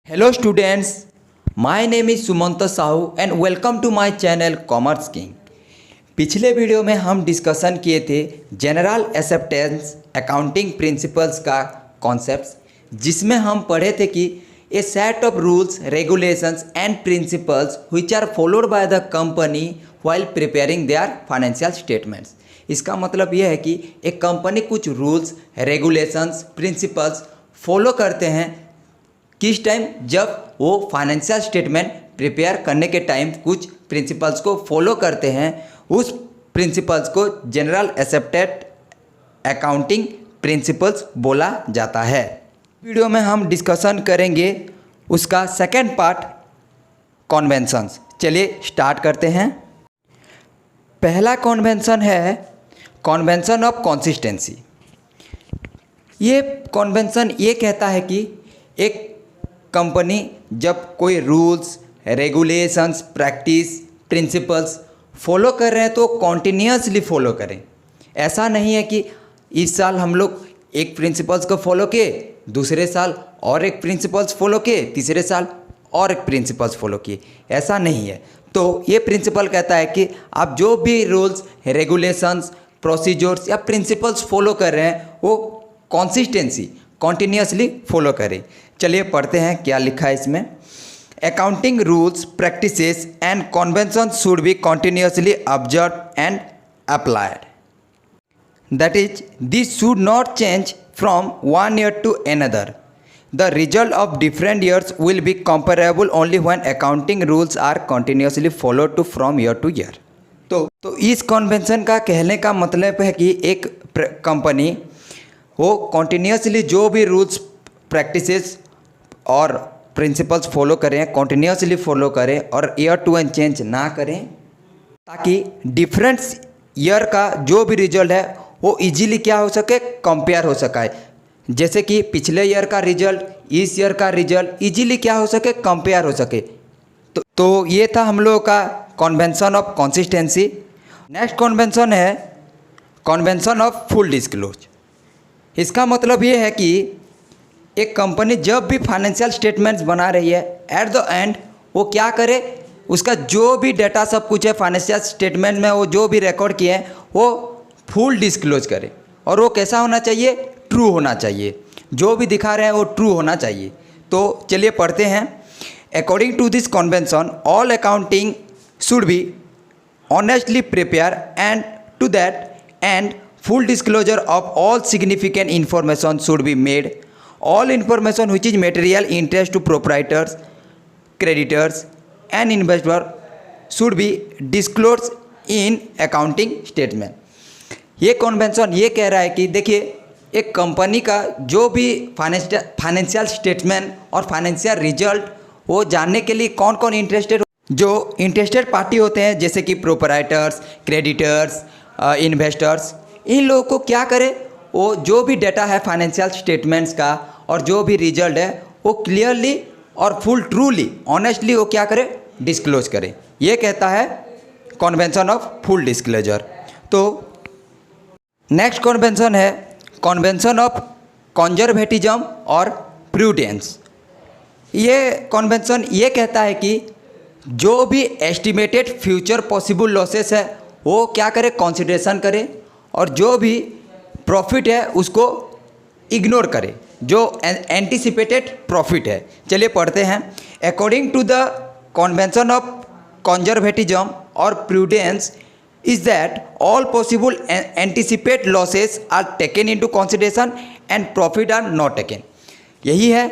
Hello students, my name is Sumanta Sahu and welcome to my channel Commerce King। पिछले video में हम discussion किए थे general acceptance accounting principles का concepts, जिसमें हम पढ़े थे कि a set of rules regulations and principles which are followed by the company while preparing their financial statements. इसका मतलब यह है कि एक कंपनी कुछ रूल्स रेगुलेशंस प्रिंसिपल्स फॉलो करते हैं किस टाइम, जब वो फाइनेंशियल स्टेटमेंट प्रिपेयर करने के टाइम कुछ प्रिंसिपल्स को फॉलो करते हैं। उस प्रिंसिपल्स को जनरल एक्सेप्टेड अकाउंटिंग प्रिंसिपल्स बोला जाता है। वीडियो में हम डिस्कशन करेंगे उसका सेकंड पार्ट कन्वेंशंस। चलिए स्टार्ट करते हैं। पहला कन्वेंशन है कन्वेंशन ऑफ कंसिस्टेंसी। ये कन्वेंशन ये कहता है कि एक कंपनी जब कोई rules regulations practice principles follow कर रहे हैं तो कॉन्टिन्यूसली फॉलो करें। ऐसा नहीं है कि इस साल हम लोग एक प्रिंसिपल्स को फॉलो किए, दूसरे साल और एक प्रिंसिपल्स फॉलो किए, तीसरे साल और एक प्रिंसिपल्स फॉलो किए, ऐसा नहीं है। तो ये प्रिंसिपल कहता है कि आप जो भी रूल्स रेगुलेशंस प्रोसीजर्स या प्रिंसिपल्स फॉलो कर रहे हैं वो कंसिस्टेंसी कॉन्टिन्यूसली फॉलो करें। चलिए पढ़ते हैं क्या लिखा है इसमें। Accounting rules practices and convention should be continuously observe and applied. That is this should not change from one year to another. The result of different years will be comparable only when accounting rules are continuously follow to from year to year. तो इस convention का कहने का मतलब है कि एक company वो कॉन्टिन्यूसली जो भी रूल्स प्रैक्टिसेस और प्रिंसिपल्स फॉलो करें, कॉन्टिन्यूसली फॉलो करें और ईयर टू ईयर चेंज ना करें, ताकि डिफरेंट ईयर का जो भी रिजल्ट है वो इजीली क्या हो सके, कंपेयर हो सके। जैसे कि पिछले ईयर का रिजल्ट इस ईयर का रिजल्ट इजीली क्या हो सके, कंपेयर हो सके। तो ये था हम लोगों का convention of consistency. Next convention है कन्वेंशन ऑफ फुल डिस्क्लोज। इसका मतलब ये है कि एक कंपनी जब भी फाइनेंशियल स्टेटमेंट्स बना रही है, एट द एंड वो क्या करे, उसका जो भी डाटा सब कुछ है फाइनेंशियल स्टेटमेंट में, वो जो भी रिकॉर्ड किए हैं वो फुल डिस्क्लोज करे। और वो कैसा होना चाहिए, ट्रू होना चाहिए। जो भी दिखा रहे हैं वो ट्रू होना चाहिए। तो चलिए पढ़ते हैं। According to this convention all accounting should be honestly prepare and to that end full disclosure of all significant information should be made. All information which is material interest to proprietors, creditors and investors should be disclosed in accounting statement। ये convention ये कह रहा है कि देखिए एक company का जो भी फाइनेंशियल स्टेटमेंट और फाइनेंशियल रिजल्ट वो जानने के लिए कौन कौन जो इंटरेस्टेड पार्टी होते हैं, जैसे कि प्रोपराइटर्स, क्रेडिटर्स, इन्वेस्टर्स, इन लोगों को क्या करें, वो जो भी डाटा है फाइनेंशियल स्टेटमेंट्स का और जो भी रिजल्ट है वो क्लियरली और फुल ट्रूली ऑनेस्टली वो क्या करें, डिस्क्लोज करें। ये कहता है कन्वेंशन ऑफ फुल डिस्क्लोजर। तो नेक्स्ट कन्वेंशन है कन्वेंशन ऑफ कंजर्वेटिज्म और प्रूडेंस। ये कन्वेंशन ये कहता है कि जो भी एस्टिमेटेड फ्यूचर पॉसिबल लॉसेस है वो क्या करें, कंसिडरेशन करें, और जो भी प्रॉफिट है उसको इग्नोर करें, जो एंटिसिपेटेड प्रॉफिट है। चलिए पढ़ते हैं। According to the convention of conservatism और prudence is that all possible anticipate losses are taken into consideration and profit are not taken. यही है,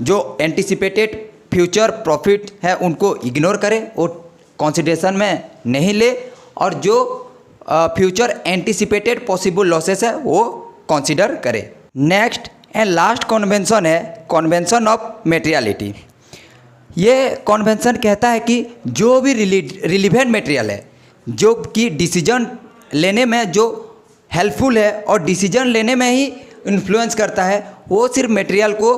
जो एंटिसिपेटेड फ्यूचर प्रॉफिट है उनको इग्नोर करें, वो कंसिडरेशन में नहीं ले, और जो फ्यूचर एंटिसिपेटेड पॉसिबल लॉसेस है वो कंसीडर करें। नेक्स्ट एंड लास्ट कन्वेंशन है कन्वेंशन ऑफ मटेरियलिटी। ये कन्वेंशन कहता है कि जो भी रिलीवेंट मटेरियल है जो कि डिसीजन लेने में जो हेल्पफुल है और डिसीजन लेने में ही इन्फ्लुएंस करता है, वो सिर्फ मटेरियल को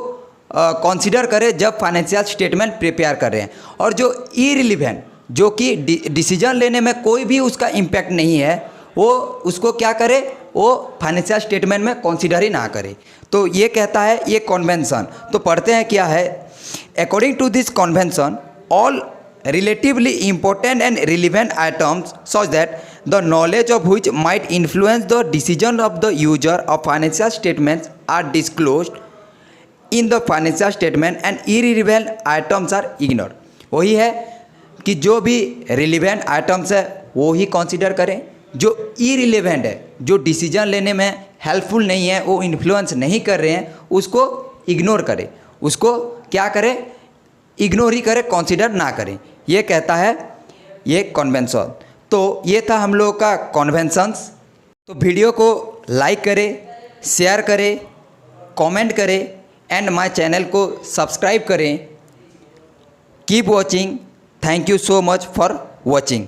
कंसीडर करें जब फाइनेंशियल स्टेटमेंट प्रिपेयर कर रहे हैं। और जो इरिलीवेंट जो कि डिसीजन लेने में कोई भी उसका इम्पैक्ट नहीं है, वो उसको क्या करे, वो फाइनेंशियल स्टेटमेंट में कंसीडर ही ना करे। तो ये कहता है ये कन्वेंशन। तो पढ़ते हैं क्या है। According to this convention, all relatively important and relevant items such that the knowledge of which might influence the decision of the user of financial statements are disclosed in the financial statement and irrelevant items are ignored. वही है कि जो भी relevant items है वो ही consider करें, जो irrelevant है, जो डिसीजन लेने में हेल्पफुल नहीं है, वो इन्फ्लुएंस नहीं कर रहे हैं, उसको इग्नोर करें, उसको क्या करें, इग्नोर ही करें, कंसीडर ना करें, ये कहता है ये कन्वेंशन। तो ये था हम लोगों का कन्वेंशंस। तो वीडियो को लाइक करें, शेयर करें, कमेंट करें एंड माय चैनल को सब्सक्राइब करें। Keep watching. Thank you so much for watching.